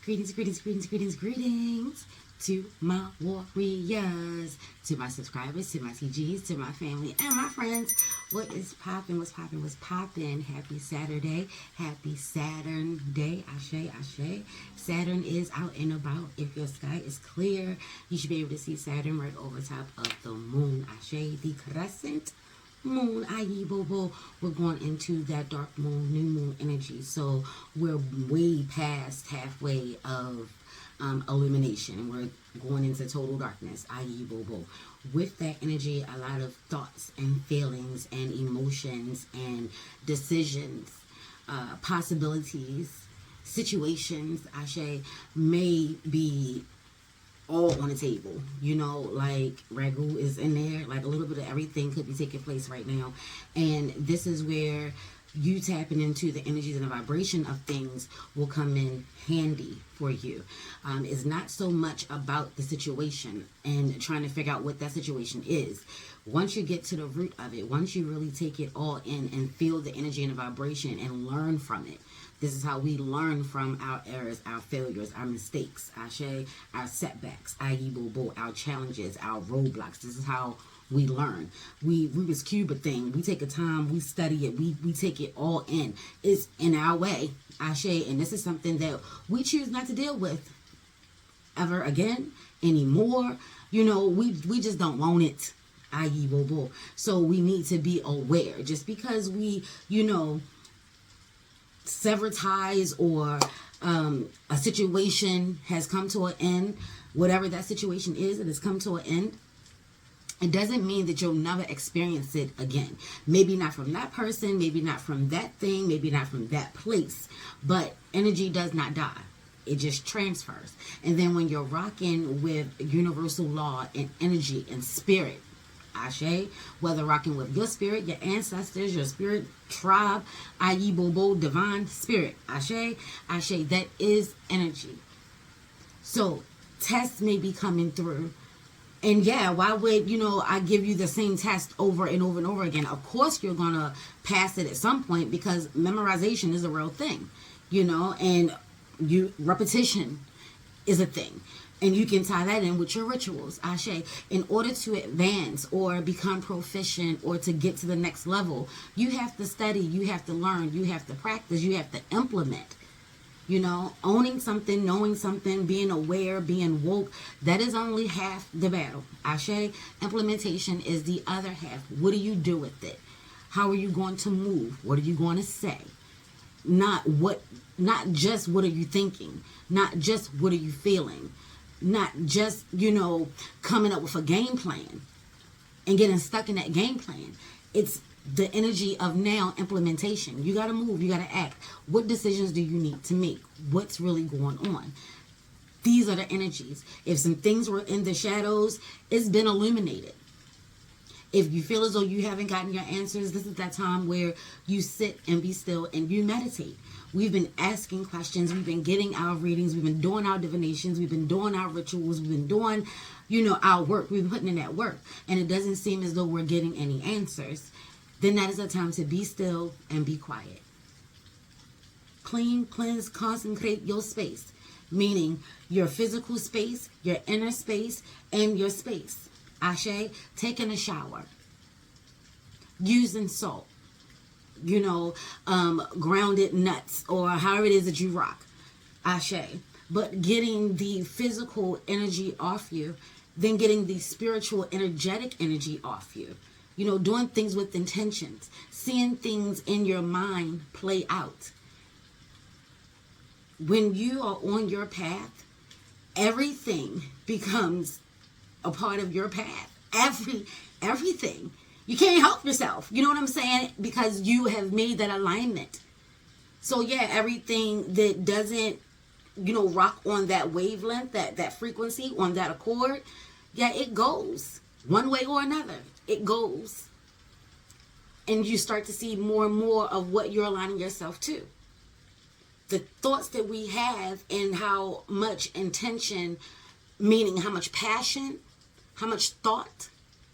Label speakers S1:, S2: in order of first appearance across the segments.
S1: Greetings, greetings, greetings, greetings, greetings to my warriors, to my subscribers, to my TGs, to my family, and my friends. What is poppin'? What's poppin'? What's poppin'? Happy Saturday. Happy Saturn day. Ashe, ashe. Saturn is out and about. If your sky is clear, you should be able to see Saturn right over top of the moon. Ashe, the crescent moon, i.e. Bobo, we're going into that dark moon, new moon energy. So we're way past halfway of illumination. We're going into total darkness, i.e. Bobo. With that energy, a lot of thoughts and feelings and emotions and decisions, possibilities, situations, Ashe, may be all on the table, like ragu is in there, like a little bit of everything could be taking place right now. And this is where you tapping into the energies and the vibration of things will come in handy for you. It's not so much about the situation and trying to figure out what that situation is. Once you get to the root of it, once you really take it all in and feel the energy and the vibration and learn from it, this is how we learn from our errors, our failures, our mistakes, our setbacks, i.e. Bobo, our challenges, our roadblocks. This is how we learn. We Rubik's Cube a thing. We take a time, we study it, we take it all in. It's in our way, Ashe, and this is something that we choose not to deal with ever again, anymore. We just don't want it, i.e. Bobo. So we need to be aware. Just because we, sever ties or a situation has come to an end, whatever that situation is, it has come to an end, it doesn't mean that you'll never experience it again. Maybe not from that person, maybe not from that thing, maybe not from that place, but energy does not die. It just transfers. And then when you're rocking with universal law and energy and spirit, Ashe, whether rocking with your spirit, your ancestors, your spirit tribe, i.e. Bobo, divine spirit, Ashe, Ashe, that is energy. So tests may be coming through. And yeah, why would, I give you the same test over and over and over again? Of course you're going to pass it at some point because memorization is a real thing, and repetition is a thing. And you can tie that in with your rituals, Ashe. In order to advance or become proficient or to get to the next level, you have to study, you have to learn, you have to practice, you have to implement. Owning something, knowing something, being aware, being woke, that is only half the battle. Ashe, implementation is the other half. What do you do with it? How are you going to move? What are you going to say? Not just what are you thinking, not just what are you feeling, not just, coming up with a game plan and getting stuck in that game plan. It's the energy of now implementation. You got to move. You got to act. What decisions do you need to make? What's really going on? These are the energies. If some things were in the shadows, it's been illuminated. If you feel as though you haven't gotten your answers, this is that time where you sit and be still and you meditate. We've been asking questions. We've been getting our readings. We've been doing our divinations. We've been doing our rituals. We've been doing, our work. We've been putting in that work. And it doesn't seem as though we're getting any answers. Then that is a time to be still and be quiet. Clean, cleanse, consecrate your space. Meaning your physical space, your inner space, and your space. Ashe, taking a shower. Using salt. Grounded nuts or however it is that you rock. Ashe. But getting the physical energy off you, then getting the spiritual, energetic energy off you. Doing things with intentions. Seeing things in your mind play out. When you are on your path, everything becomes a part of your path. Everything. You can't help yourself. You know what I'm saying? Because you have made that alignment. So yeah, everything that doesn't, rock on that wavelength, that frequency, on that accord, yeah, it goes one way or another. It goes. And you start to see more and more of what you're aligning yourself to. The thoughts that we have and how much intention, meaning how much passion, how much thought,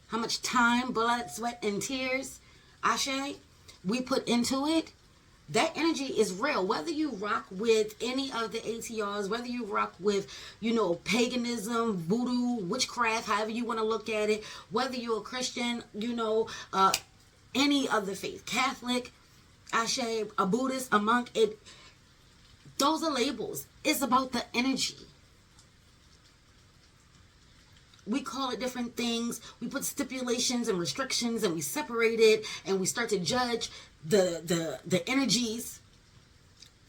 S1: how much time, blood, sweat, and tears, Ashe, we put into it, That energy is real. Whether you rock with any of the ATRs, whether you rock with, paganism, voodoo, witchcraft, however you want to look at it, whether you're a Christian, any other faith, Catholic, Ashe, a Buddhist, a monk, those are labels. It's about the energy. We call it different things. We put stipulations and restrictions, and we separate it, and we start to judge the energies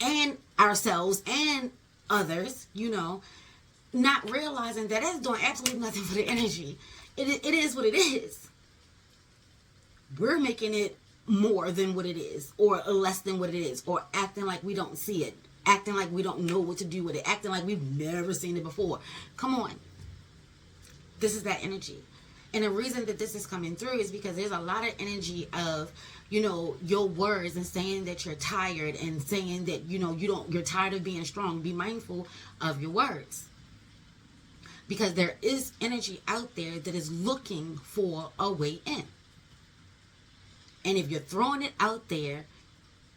S1: and ourselves and others, not realizing that that's doing absolutely nothing for the energy. It is what it is. We're making it more than what it is, or less than what it is, or acting like we don't see it, acting like we don't know what to do with it, acting like we've never seen it before. Come on. This is that energy. And the reason that this is coming through is because there's a lot of energy of, your words, and saying that you're tired, and saying that, you're tired of being strong. Be mindful of your words. Because there is energy out there that is looking for a way in. And if you're throwing it out there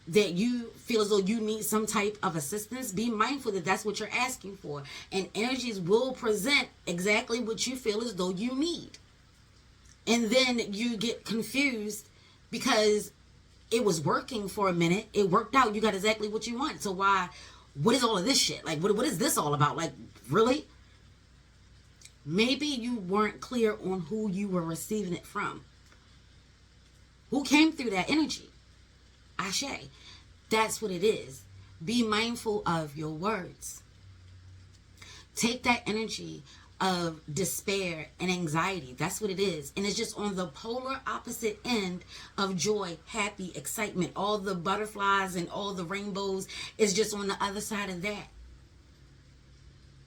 S1: that you feel as though you need some type of assistance, be mindful that that's what you're asking for. And energies will present exactly what you feel as though you need. And then you get confused because it was working for a minute. It worked out. You got exactly what you want. So what is all of this shit? Like, what is this all about? Like, really? Maybe you weren't clear on who you were receiving it from. Who came through that energy? Ashe. That's what it is. Be mindful of your words. Take that energy of despair and anxiety. That's what it is. And it's just on the polar opposite end of joy, happy, excitement. All the butterflies and all the rainbows is just on the other side of that.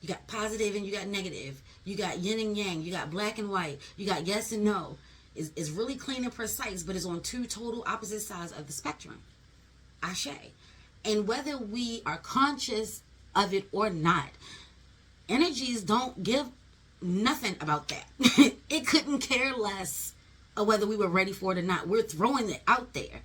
S1: You got positive and you got negative. You got yin and yang. You got black and white. You got yes and no. It's really clean and precise, but it's on two total opposite sides of the spectrum. Ashe. And whether we are conscious of it or not, energies don't give nothing about that. It couldn't care less of whether we were ready for it or not. We're throwing it out there.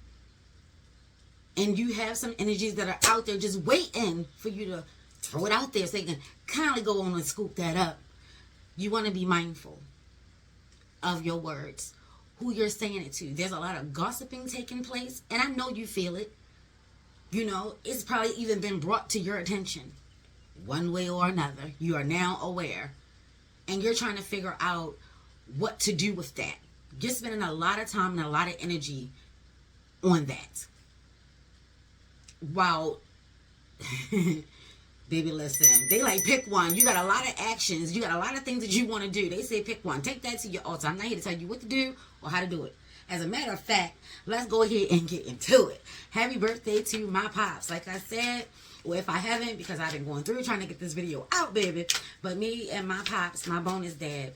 S1: And you have some energies that are out there just waiting for you to throw it out there so they can kindly go on and scoop that up. You want to be mindful of your words, who you're saying it to. There's a lot of gossiping taking place, and I know you feel it. It's probably even been brought to your attention one way or another. You are now aware, and you're trying to figure out what to do with that. You're spending a lot of time and a lot of energy on that. Wow. Baby, listen. They pick one. You got a lot of actions. You got a lot of things that you want to do. They say pick one. Take that to your altar. I'm not here to tell you what to do or how to do it. As a matter of fact, let's go ahead and get into it. Happy birthday to my pops. Like I said, or if I haven't, because I've been going through trying to get this video out, baby. But me and my pops, my bonus dad,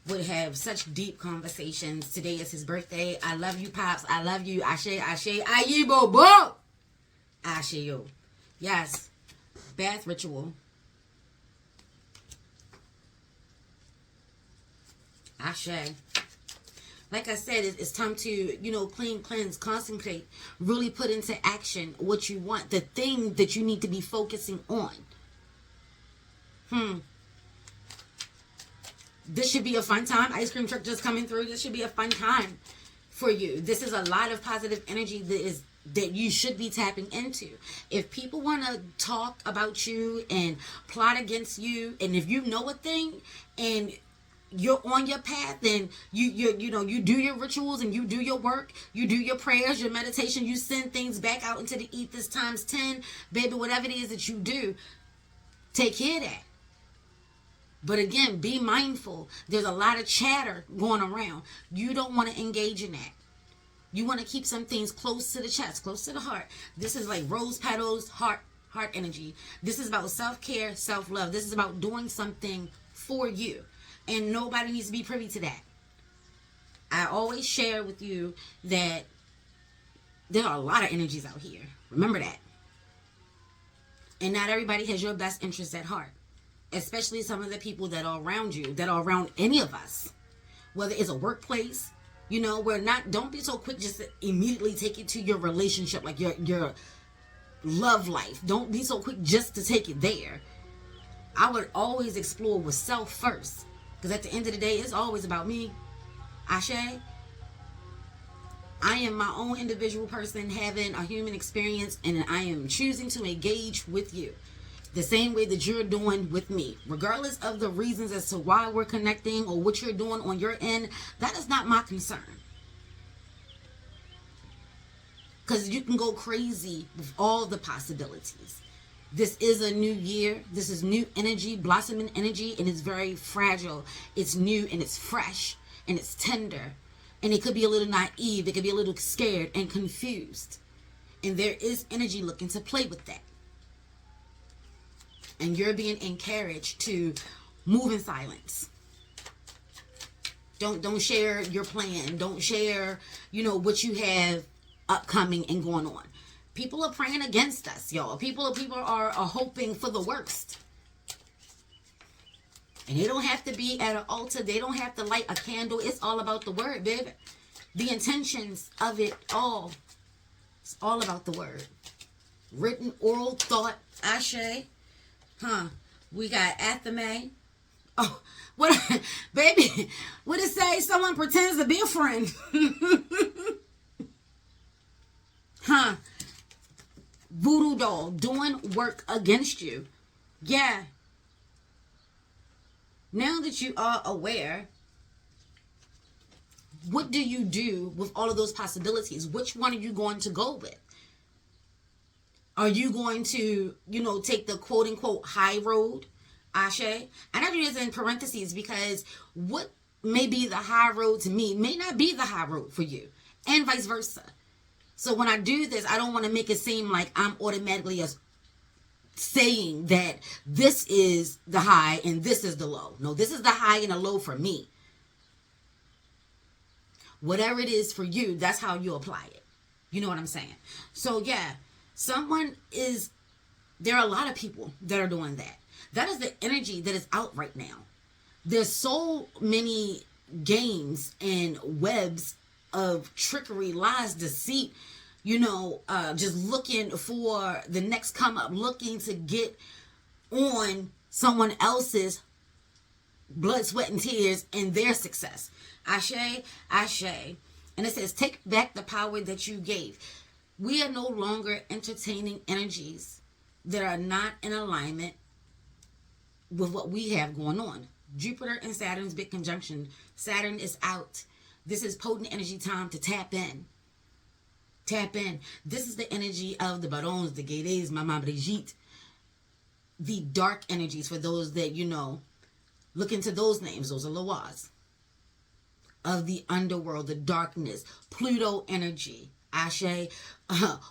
S1: would have such deep conversations. Today is his birthday. I love you, pops. I love you. Ashe, ashe, aye, bo, bo. Ashe, yo. Yes. Bath ritual. Ashe. Like I said, it's time to, clean, cleanse, concentrate, really put into action what you want, the thing that you need to be focusing on. This should be a fun time. Ice cream truck just coming through. This should be a fun time for you. This is a lot of positive energy that you should be tapping into. If people want to talk about you and plot against you, and if you know a thing and you're on your path, then you do your rituals and you do your work, you do your prayers, your meditation, you send things back out into the ethers times 10, baby, whatever it is that you do, take care of that. But again, be mindful. There's a lot of chatter going around. You don't want to engage in that. You want to keep some things close to the chest, close to the heart. This is like rose petals, heart energy. This is about self-care, self-love. This is about doing something for you. And nobody needs to be privy to that. I always share with you that there are a lot of energies out here. Remember that. And not everybody has your best interests at heart. Especially some of the people that are around you, that are around any of us. Whether it's a workplace, don't be so quick just to immediately take it to your relationship, like your love life. Don't be so quick just to take it there. I would always explore with self first. Because at the end of the day, it's always about me. Ashe, I am my own individual person having a human experience, and I am choosing to engage with you the same way that you're doing with me. Regardless of the reasons as to why we're connecting or what you're doing on your end, that is not my concern. Because you can go crazy with all the possibilities. This is a new year. This is new energy, blossoming energy, and it's very fragile. It's new and it's fresh and it's tender. And it could be a little naive. It could be a little scared and confused. And there is energy looking to play with that. And you're being encouraged to move in silence. Don't share your plan. Don't share, what you have upcoming and going on. People are praying against us, y'all. People are hoping for the worst. And they don't have to be at an altar. They don't have to light a candle. It's all about the word, baby. The intentions of it all. It's all about the word. Written, oral, thought, ashe. We got athame. Oh, what, baby, what it say? Someone pretends to be a friend. Voodoo doll doing work against you. Yeah. Now that you are aware, what do you do with all of those possibilities? Which one are you going to go with? Are you going to, take the quote unquote high road? Ashe? And I do this in parentheses because what may be the high road to me may not be the high road for you, and vice versa. So when I do this, I don't want to make it seem like I'm automatically saying that this is the high and this is the low. No, this is the high and the low for me. Whatever it is for you, that's how you apply it. You know what I'm saying? So yeah, there are a lot of people that are doing that. That is the energy that is out right now. There's so many games and webs of trickery, lies, deceit, just looking for the next come up, looking to get on someone else's blood, sweat, and tears and their success. Ashe, ashe. And it says, take back the power that you gave. We are no longer entertaining energies that are not in alignment with what we have going on. Jupiter and Saturn's big conjunction. Saturn is out. This is potent energy time to tap in. Tap in. This is the energy of the Barons, the Guedes, Mama Brigitte. The dark energies for those that, look into those names. Those are Loas. Of the underworld, the darkness. Pluto energy. Ashe.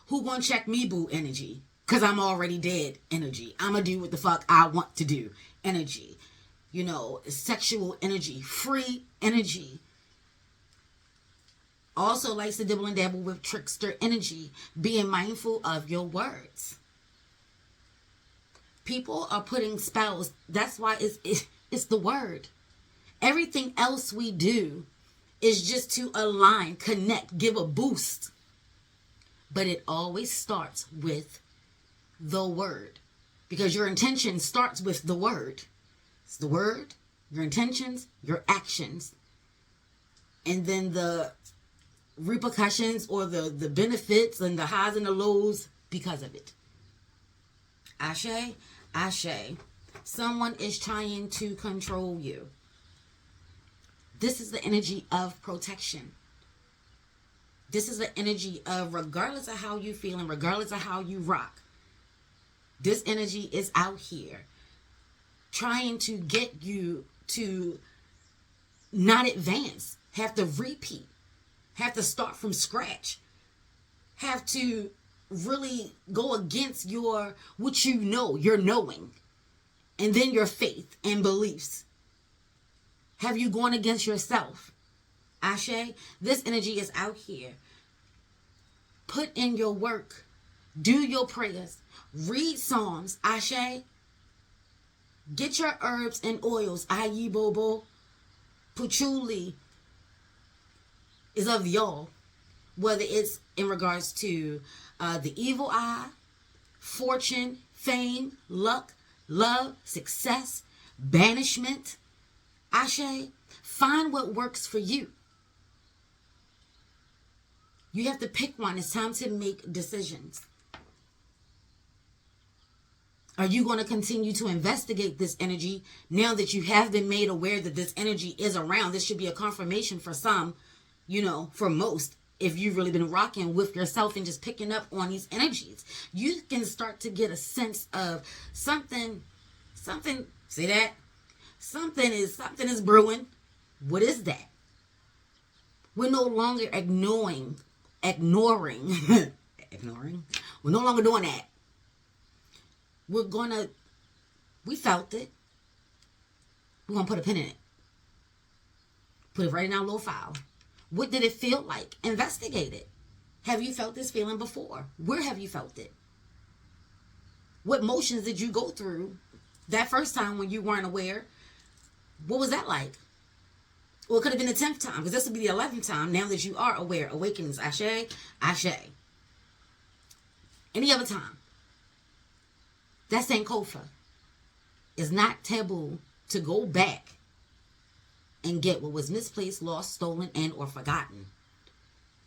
S1: Who gonna check me, boo energy? Because I'm already dead energy. I'm going to do what the fuck I want to do energy. Sexual energy. Free energy. Also likes to dibble and dabble with trickster energy. Being mindful of your words. People are putting spells. That's why it's the word. Everything else we do is just to align, connect, give a boost. But it always starts with the word. Because your intention starts with the word. It's the word, your intentions, your actions. And then the repercussions or the benefits and the highs and the lows because of it. Ashe, ashe. Someone is trying to control you. This is the energy of protection. This is the energy of, regardless of how you feel and regardless of how you rock, this energy is out here trying to get you to not advance, have to repeat, have to start from scratch, have to really go against your knowing, and then your faith and beliefs. Have you gone against yourself? Ashe, this energy is out here. Put in your work. Do your prayers. Read Psalms. Ashe. Get your herbs and oils. Ayi bobo. Patchouli is of y'all. Whether it's in regards to the evil eye, fortune, fame, luck, love, success, banishment. Ashe, find what works for you. You have to pick one. It's time to make decisions. Are you going to continue to investigate this energy now that you have been made aware that this energy is around? This should be a confirmation for some, for most. If you've really been rocking with yourself and just picking up on these energies, you can start to get a sense of something, say that? Something is brewing. What is that? We're no longer ignoring. We're no longer doing that. We felt it. We're going to put a pin in it. Put it right in our little file. What did it feel like? Investigate it. Have you felt this feeling before? Where have you felt it? What motions did you go through that first time when you weren't aware? What was that like? Well, it could have been the 10th time, because this would be the 11th time now that you are aware. Awakenings, ashe, ashe. Any other time. That Sankofa is not taboo to go back and get what was misplaced, lost, stolen, and or forgotten.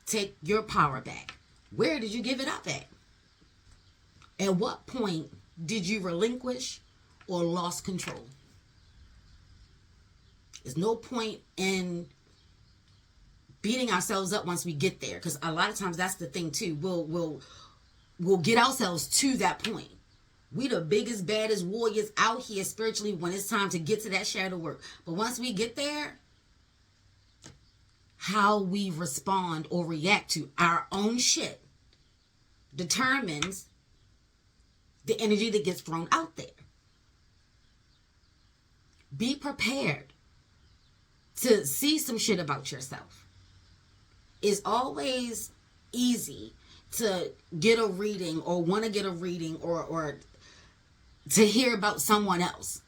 S1: Take your power back. Where did you give it up at? At what point did you relinquish or lost control? There's no point in beating ourselves up once we get there, because a lot of times that's the thing too. We'll get ourselves to that point. We the biggest, baddest warriors out here spiritually when it's time to get to that shadow work. But once we get there, how we respond or react to our own shit determines the energy that gets thrown out there. Be prepared to see some shit about yourself. It's always easy to get a reading or want to get a reading or to hear about someone else.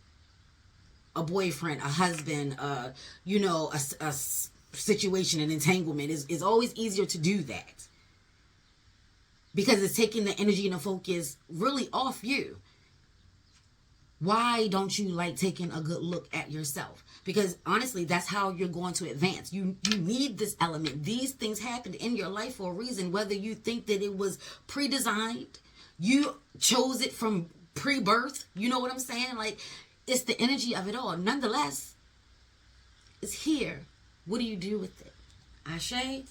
S1: A boyfriend, a husband, a situation, an entanglement. Is always easier to do that. Because it's taking the energy and the focus really off you. Why don't you like taking a good look at yourself? Because honestly, that's how you're going to advance. You need this element. These things happened in your life for a reason. Whether you think that it was pre-designed, you chose it from pre-birth. You know what I'm saying? Like, it's the energy of it all. Nonetheless, it's here. What do you do with it? Ashe,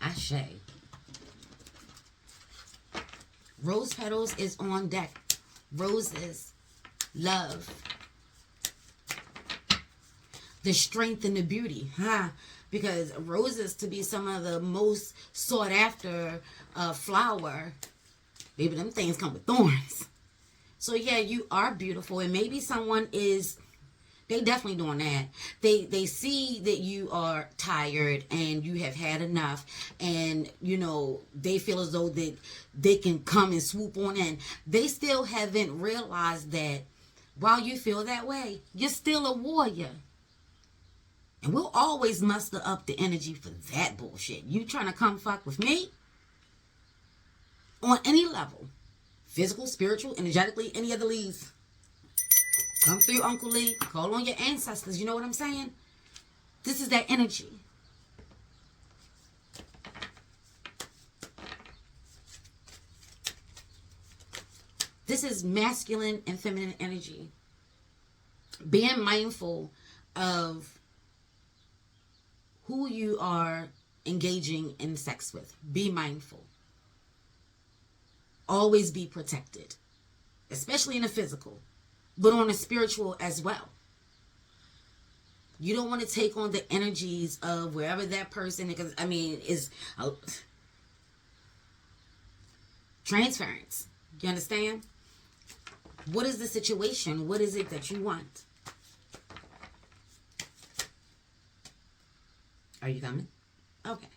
S1: ashe. Rose petals is on deck. Roses, love, the strength and the beauty, because roses to be some of the most sought after flower, baby, them things come with thorns. So yeah, you are beautiful, and maybe someone is, they definitely doing that. They see that you are tired and you have had enough, and they feel as though that they can come and swoop on in. They still haven't realized that while you feel that way, you're still a warrior. And we'll always muster up the energy for that bullshit. You trying to come fuck with me? On any level. Physical, spiritual, energetically, any other leads. Come through, Uncle Lee. Call on your ancestors. You know what I'm saying? This is that energy. This is masculine and feminine energy. Being mindful of who you are engaging in sex with. Be mindful. Always be protected. Especially in the physical. But on a spiritual as well. You don't want to take on the energies of wherever that person, because is transference. You understand? What is the situation? What is it that you want? Are you coming? Okay.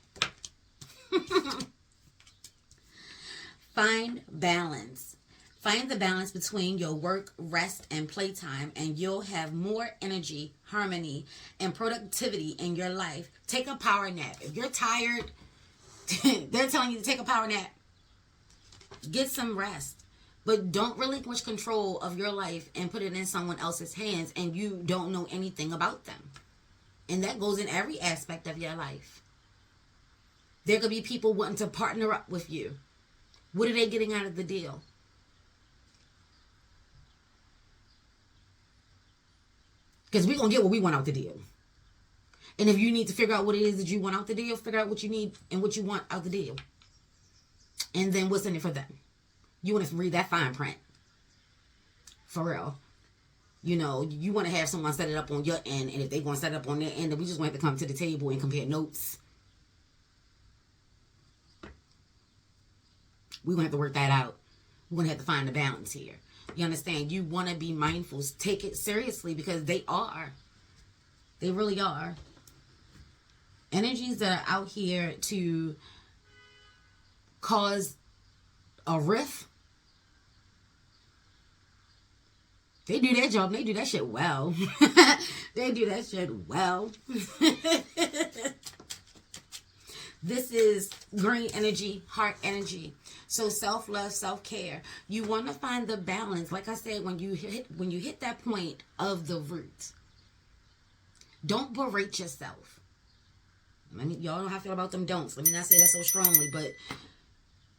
S1: Find balance. Find the balance between your work, rest, and playtime, and you'll have more energy, harmony, and productivity in your life. Take a power nap. If you're tired, they're telling you to take a power nap. Get some rest. But don't relinquish control of your life and put it in someone else's hands and you don't know anything about them. And that goes in every aspect of your life. There could be people wanting to partner up with you. What are they getting out of the deal? Because we're going to get what we want out the deal. And if you need to figure out what it is that you want out the deal, figure out what you need and what you want out the deal. And then what's in it for them. You want to read that fine print. For real. You know, you want to have someone set it up on your end. And if they want to set it up on their end, then we just want to come to the table and compare notes. We're going to have to work that out. We're going to have to find the balance here. You understand? You want to be mindful. Take it seriously because they are. They really are. Energies that are out here to cause a rift. They do their job. They do that shit well. They do that shit well. This is green energy, heart energy. So self-love, self-care. You want to find the balance. Like I said, when you hit that point of the root, don't berate yourself. Y'all know how I feel about them don'ts. Let me not say that so strongly, but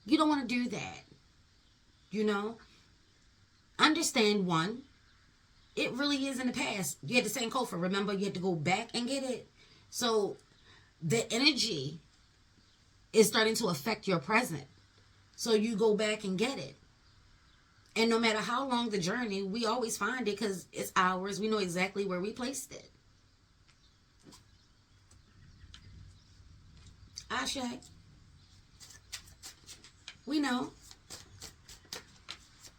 S1: you don't want to do that. You know? Understand, one, it really is in the past. You had the same Sankofa. Remember, you had to go back and get it. So the energy is starting to affect your present. So you go back and get it. And no matter how long the journey, we always find it because it's ours. We know exactly where we placed it. Ashe. We know.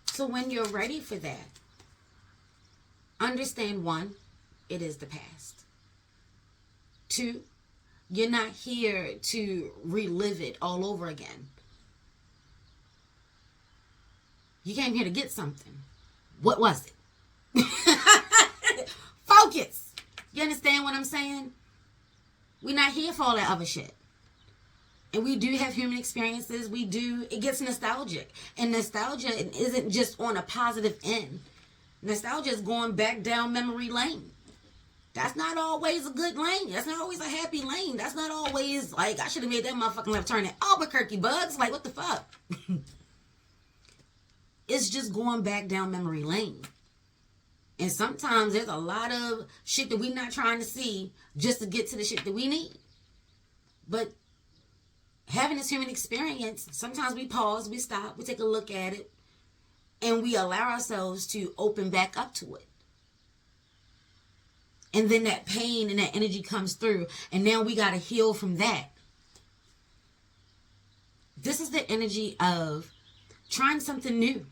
S1: So when you're ready for that, understand, one, it is the past. Two, you're not here to relive it all over again. You came here to get something. What was it? Focus. You understand what I'm saying? We're not here for all that other shit. And we do have human experiences. We do. It gets nostalgic. And nostalgia isn't just on a positive end. Nostalgia is going back down memory lane. That's not always a good lane. That's not always a happy lane. That's not always like, I should have made that motherfucking left turn at Albuquerque, bugs. Like, what the fuck? It's just going back down memory lane. And sometimes there's a lot of shit that we're not trying to see just to get to the shit that we need. But having this human experience, sometimes we pause, we stop, we take a look at it, and we allow ourselves to open back up to it. And then that pain and that energy comes through, and now we got to heal from that. This is the energy of trying something new.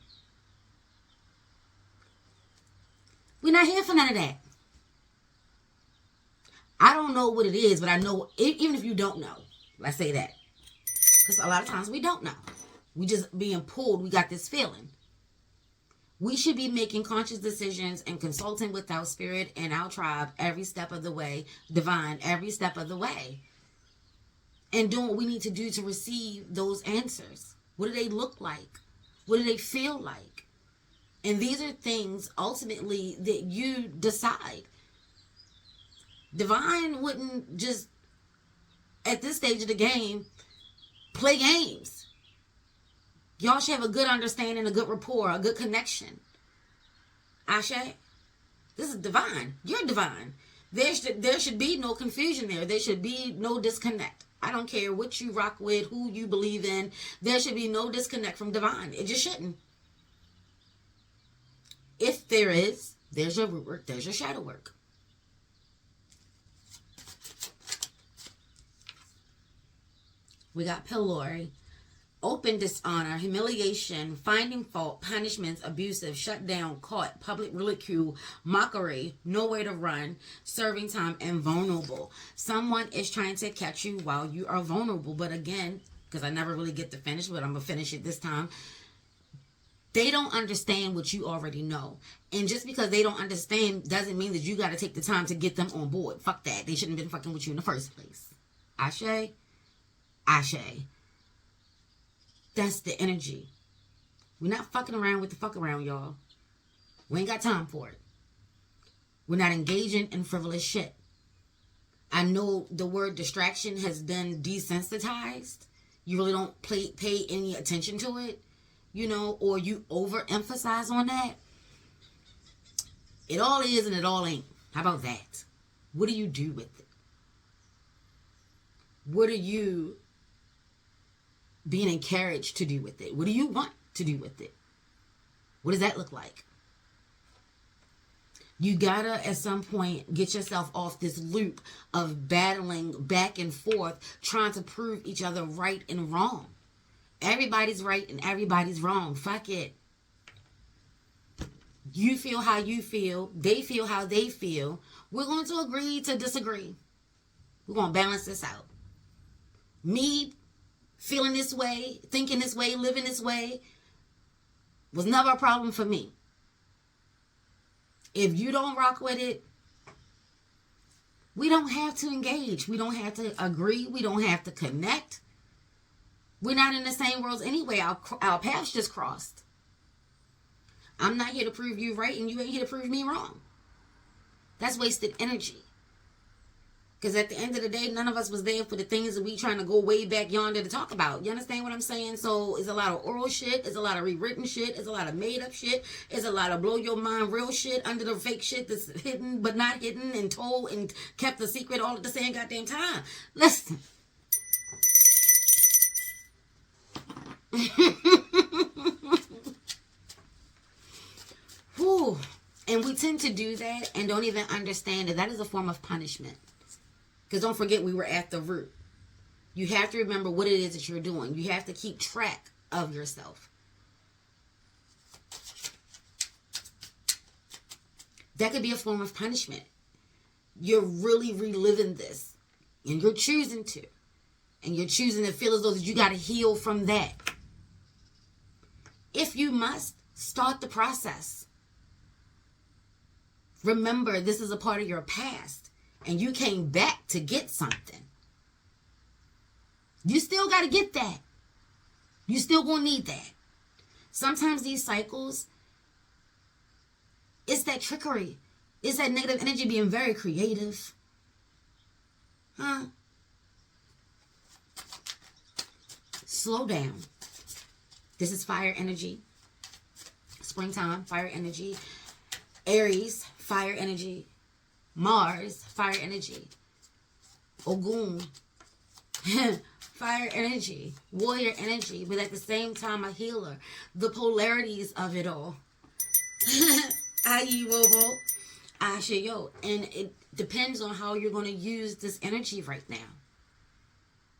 S1: We're not here for none of that. I don't know what it is, but I know, even if you don't know, let's say that. Because a lot of times we don't know. We just being pulled. We got this feeling. We should be making conscious decisions and consulting with our spirit and our tribe every step of the way. Divine, every step of the way. And doing what we need to do to receive those answers. What do they look like? What do they feel like? And these are things, ultimately, that you decide. Divine wouldn't just, at this stage of the game, play games. Y'all should have a good understanding, a good rapport, a good connection. Ashe, this is divine. You're divine. There should be no confusion there. There should be no disconnect. I don't care what you rock with, who you believe in. There should be no disconnect from divine. It just shouldn't. If there is, there's your root work, there's your shadow work. We got pylori, open dishonor, humiliation, finding fault, punishments, abusive, shut down, caught, public ridicule, mockery, nowhere to run, serving time, and vulnerable. Someone is trying to catch you while you are vulnerable. But again, because I never really get to finish, but I'm going to finish it this time. They don't understand what you already know. And just because they don't understand doesn't mean that you got to take the time to get them on board. Fuck that. They shouldn't have been fucking with you in the first place. Ashe. Ashe. That's the energy. We're not fucking around with the fuck around, y'all. We ain't got time for it. We're not engaging in frivolous shit. I know the word distraction has been desensitized. You really don't pay any attention to it, you know, or you overemphasize on that. It all is and it all ain't. How about that? What do you do with it? What are you being encouraged to do with it? What do you want to do with it? What does that look like? You gotta, at some point, get yourself off this loop of battling back and forth, trying to prove each other right and wrong. Everybody's right and everybody's wrong. Fuck it. You feel how you feel. They feel how they feel. We're going to agree to disagree. We're going to balance this out. Me feeling this way, thinking this way, living this way was never a problem for me. If you don't rock with it, we don't have to engage. We don't have to agree. We don't have to connect. We're not in the same worlds anyway. Our paths just crossed. I'm not here to prove you right, and you ain't here to prove me wrong. That's wasted energy. Because at the end of the day, none of us was there for the things that we trying to go way back yonder to talk about. You understand what I'm saying? So it's a lot of oral shit. It's a lot of rewritten shit. It's a lot of made up shit. It's a lot of blow your mind real shit under the fake shit that's hidden but not hidden and told and kept a secret all at the same goddamn time. Listen. Whew. And we tend to do that and don't even understand that that is a form of punishment. Because don't forget, we were at the root. You have to remember what it is that you're doing. You have to keep track of yourself. That could be a form of punishment. You're really reliving this. And you're choosing to. And you're choosing to feel as though that you got to heal from that. If you must, start the process. Remember, this is a part of your past. And you came back to get something. You still got to get that. You still going to need that. Sometimes these cycles, it's that trickery. It's that negative energy being very creative. Slow down. This is fire energy. Springtime, fire energy. Aries, fire energy. Mars, fire energy. Ogun, fire energy. Warrior energy, but at the same time a healer. The polarities of it all. Ayi Wobo, Ashayo. And it depends on how you're going to use this energy right now.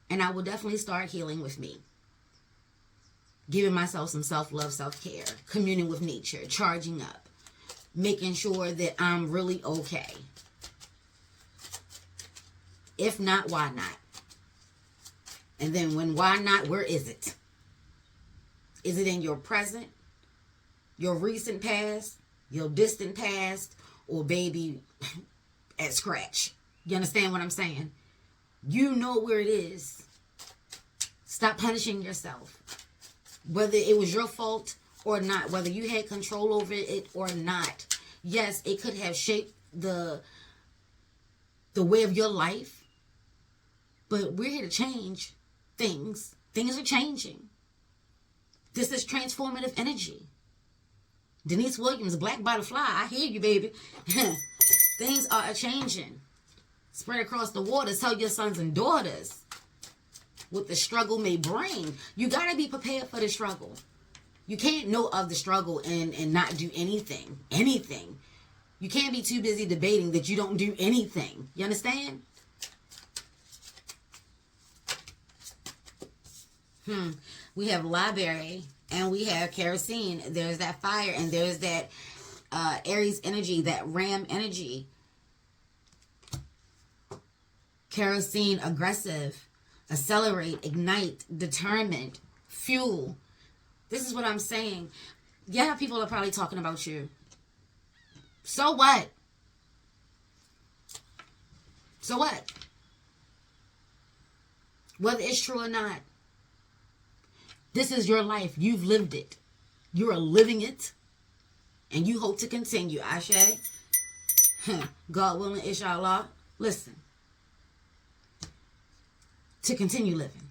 S1: And I will definitely start healing with me. Giving myself some self-love, self-care. Communing with nature. Charging up. Making sure that I'm really okay. If not, why not? And then when why not, where is it? Is it in your present, your recent past, your distant past, or baby at scratch? You understand what I'm saying? You know where it is. Stop punishing yourself. Whether it was your fault or not, whether you had control over it or not. Yes, it could have shaped the way of your life. But we're here to change things. Things are changing. This is transformative energy. Denise Williams, Black Butterfly, I hear you, baby. Things are changing. Spread across the waters. Tell your sons and daughters what the struggle may bring. You got to be prepared for the struggle. You can't know of the struggle and not do anything. Anything. You can't be too busy debating that you don't do anything. You understand? We have library and we have kerosene. There's that fire and there's that Aries energy, that Ram energy. Kerosene, aggressive, accelerate, ignite, determined, fuel. This is what I'm saying. Yeah, people are probably talking about you. So what? So what? Whether it's true or not. This is your life. You've lived it. You are living it. And you hope to continue. Ashe. God willing, inshallah. Listen. To continue living.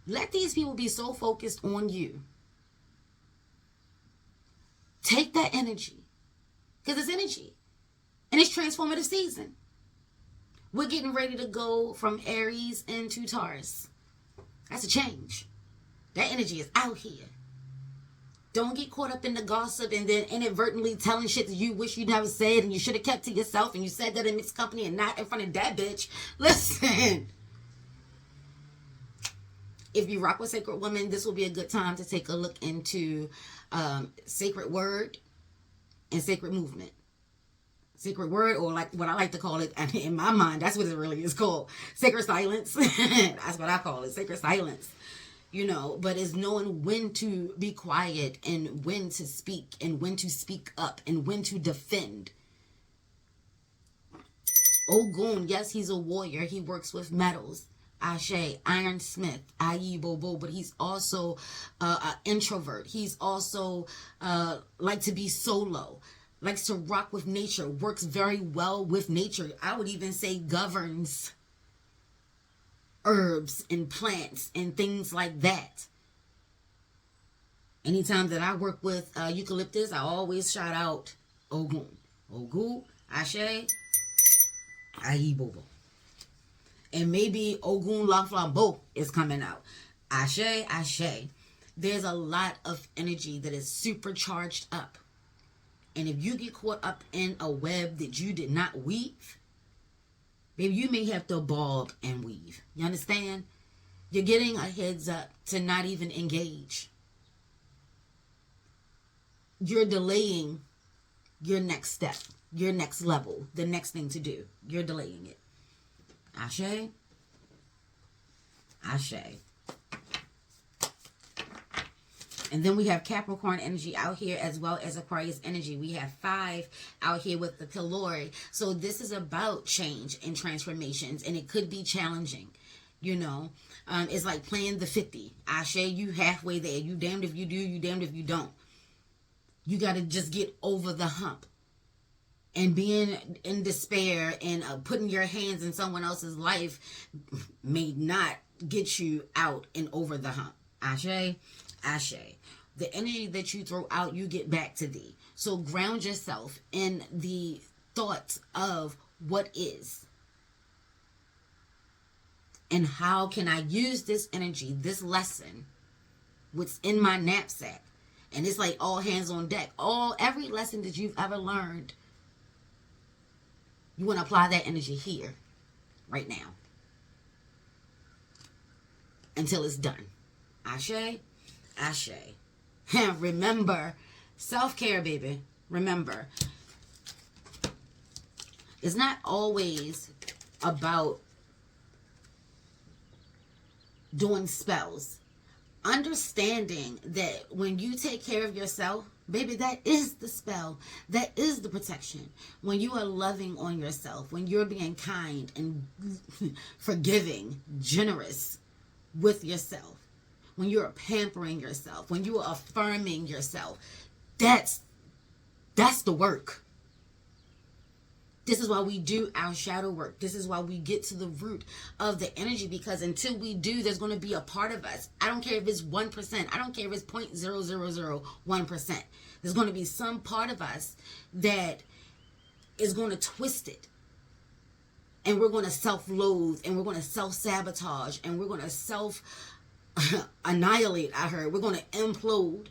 S1: Let these people be so focused on you. Take that energy. Because it's energy. And it's transformative season. We're getting ready to go from Aries into Taurus. That's a change. That energy is out here. Don't get caught up in the gossip and then inadvertently telling shit that you wish you never said and you should have kept to yourself and you said that in mixed company and not in front of that bitch. Listen. If you rock with Sacred Woman, this will be a good time to take a look into Sacred Word and Sacred Movement. Sacred Word, or like what I like to call it, in my mind, that's what it really is called. Sacred Silence. That's what I call it. Sacred Silence. You know, but it's knowing when to be quiet and when to speak and when to speak up and when to defend. Ogun, yes, he's a warrior. He works with metals. Ashe, ironsmith, i.e. Bobo, but he's also an introvert. He's also like to be solo, likes to rock with nature, works very well with nature. I would even say governs herbs and plants and things like that. Anytime that I work with eucalyptus, I always shout out Ogun. Ogun, Ashe, i.e. Bobo. And maybe Ogun La Flambeau is coming out. Ashe, Ashe. There's a lot of energy that is supercharged up. And if you get caught up in a web that you did not weave, maybe you may have to bob and weave. You understand? You're getting a heads up to not even engage. You're delaying your next step, your next level, the next thing to do. You're delaying it. Ashe. Ashe. And then we have Capricorn energy out here as well as Aquarius energy. We have 5 out here with the Pylori. So this is about change and transformations. And it could be challenging. You know. It's like playing the 50. Ashe, you halfway there. You damned if you do. You damned if you don't. You got to just get over the hump. And being in despair and putting your hands in someone else's life may not get you out and over the hump. Ashe, Ashe. The energy that you throw out, you get back to thee. So ground yourself in the thoughts of what is. And how can I use this energy, this lesson, what's in my knapsack? And it's like all hands on deck. Every lesson that you've ever learned, you want to apply that energy here, right now. Until it's done. Ashe, Ashe. Remember, self-care, baby. Remember, it's not always about doing spells. Understanding that when you take care of yourself, baby, that is the spell. That is the protection. When you are loving on yourself, when you're being kind and forgiving, generous with yourself, when you're pampering yourself, when you are affirming yourself, that's the work. This is why we do our shadow work. This is why we get to the root of the energy, because until we do, there's going to be a part of us. I don't care if it's 1%. I don't care if it's 0.0001%. There's going to be some part of us that is going to twist it. And we're going to self-loathe, and we're going to self-sabotage, and we're going to self-annihilate, I heard. We're going to implode.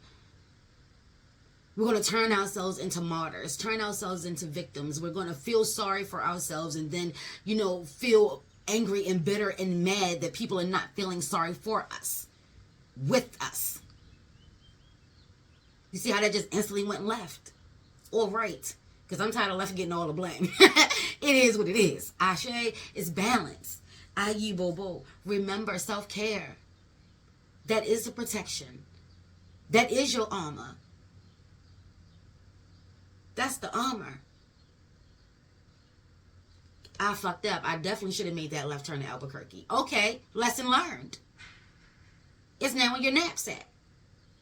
S1: We're going to turn ourselves into martyrs, turn ourselves into victims. We're going to feel sorry for ourselves and then, feel angry and bitter and mad that people are not feeling sorry for us, with us. You see how that just instantly went left or right? Because I'm tired of left getting all the blame. It is what it is. Ashe is balance. Ayi Bobo. Remember self-care. That is the protection. That is your armor. That's the armor. I fucked up. I definitely should have made that left turn to Albuquerque. Okay, lesson learned. It's now in your knapsack.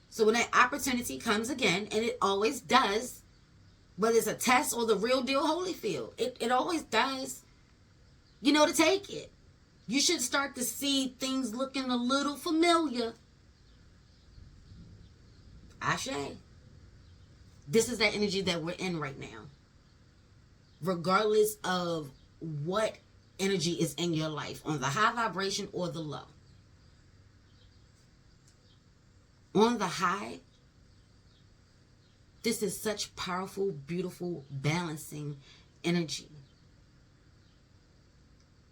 S1: So when that opportunity comes again, and it always does, whether it's a test or the real deal Holyfield, it always does, you know, to take it. You should start to see things looking a little familiar. Ashe. This is that energy that we're in right now. Regardless of what energy is in your life, on the high vibration or the low. On the high, this is such powerful, beautiful, balancing energy.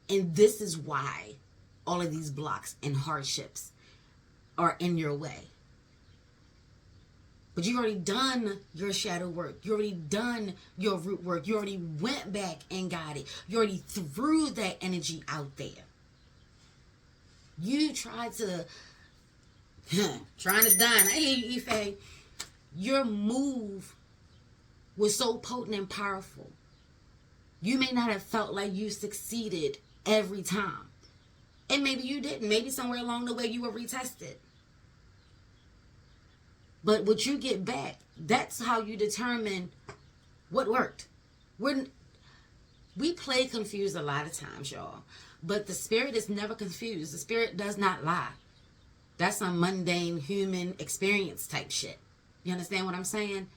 S1: And this is why all of these blocks and hardships are in your way. But you already done your shadow work. You already done your root work. You already went back and got it. You already threw that energy out there. You tried to, trying to dine. I hear you, Ife. Your move was so potent and powerful. You may not have felt like you succeeded every time. And maybe you didn't. Maybe somewhere along the way you were retested. But what you get back, that's how you determine what worked. We play confused a lot of times, y'all. But the spirit is never confused. The spirit does not lie. That's some mundane human experience type shit. You understand what I'm saying?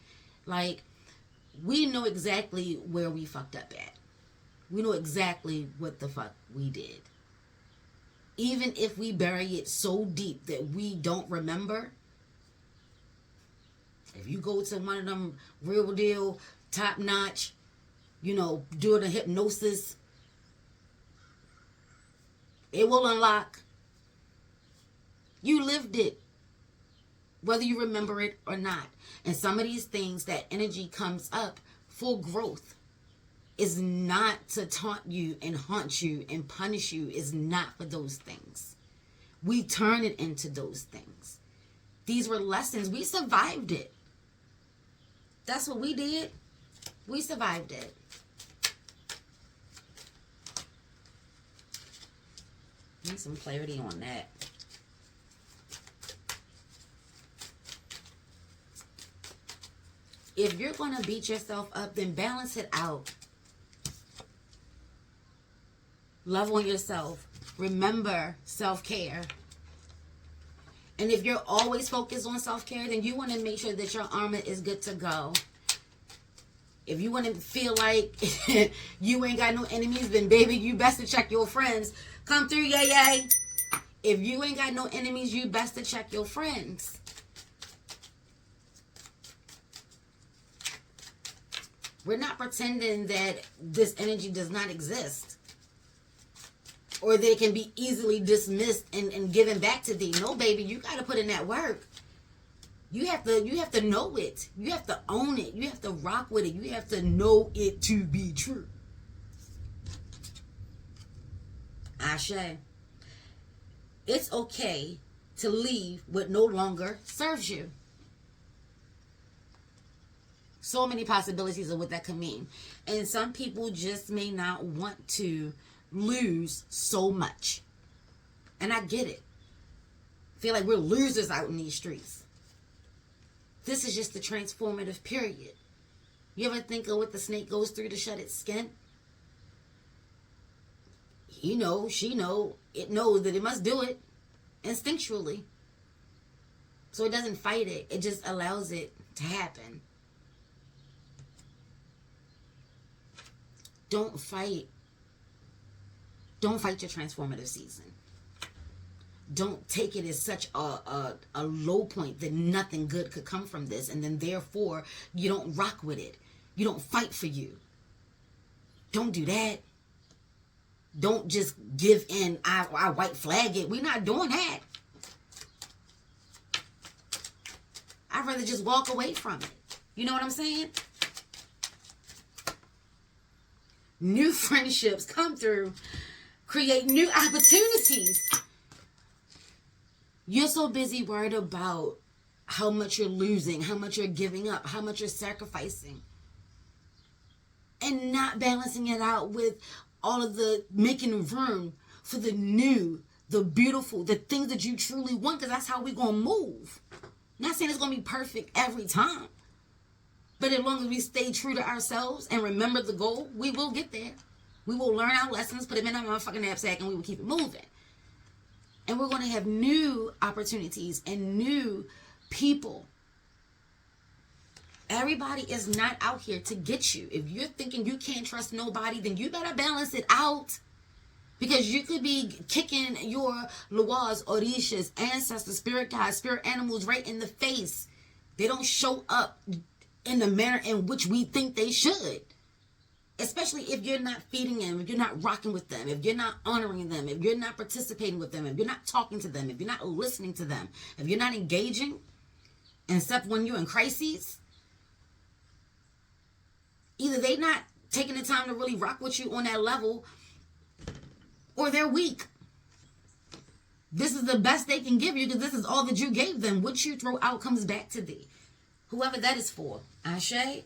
S1: Like, we know exactly where we fucked up at. We know exactly what the fuck we did. Even if we bury it so deep that we don't remember, if you go to one of them real deal, top notch, you know, doing a hypnosis, it will unlock. You lived it, whether you remember it or not. And some of these things, that energy comes up for growth, is not to taunt you and haunt you and punish you, is not for those things. We turn it into those things. These were lessons. We survived it. That's what we did. We survived it. Need some clarity on that. If you're going to beat yourself up, then balance it out. Love on yourself. Remember self-care. And if you're always focused on self-care, then you want to make sure that your armor is good to go. If you want to feel like you ain't got no enemies, then baby, you best to check your friends. Come through, yay, yay. If you ain't got no enemies, you best to check your friends. We're not pretending that this energy does not exist, or they can be easily dismissed and given back to thee. No, baby, you got to put in that work. You have to know it. You have to own it. You have to rock with it. You have to know it to be true. Ashe. It's okay to leave what no longer serves you. So many possibilities of what that could mean. And some people just may not want to lose so much. And I get it. I feel like we're losers out in these streets. This is just the transformative period. You ever think of what the snake goes through to shed its skin? He knows, she knows, it knows that it must do it instinctually. So it doesn't fight it. It just allows it to happen. Don't fight your transformative season. Don't take it as such a low point that nothing good could come from this, and then therefore you don't rock with it. You don't fight for you. Don't do that. Don't just give in. I white flag it. We're not doing that. I'd rather just walk away from it. You know what I'm saying? New friendships come through. Create new opportunities. You're so busy worried about how much you're losing, how much you're giving up, how much you're sacrificing, and not balancing it out with all of the making room for the new, the beautiful, the things that you truly want, because that's how we're going to move. Not saying it's going to be perfect every time. But as long as we stay true to ourselves and remember the goal, we will get there. We will learn our lessons, put them in our motherfucking knapsack, and we will keep it moving. And we're going to have new opportunities and new people. Everybody is not out here to get you. If you're thinking you can't trust nobody, then you better balance it out. Because you could be kicking your Loas, Orishas, ancestors, spirit guides, spirit animals right in the face. They don't show up in the manner in which we think they should. Especially if you're not feeding them, if you're not rocking with them, if you're not honoring them, if you're not participating with them, if you're not talking to them, if you're not listening to them, if you're not engaging, except when you're in crises. Either they not taking the time to really rock with you on that level, or they're weak. This is the best they can give you because this is all that you gave them. What you throw out comes back to thee. Whoever that is for. Ashe.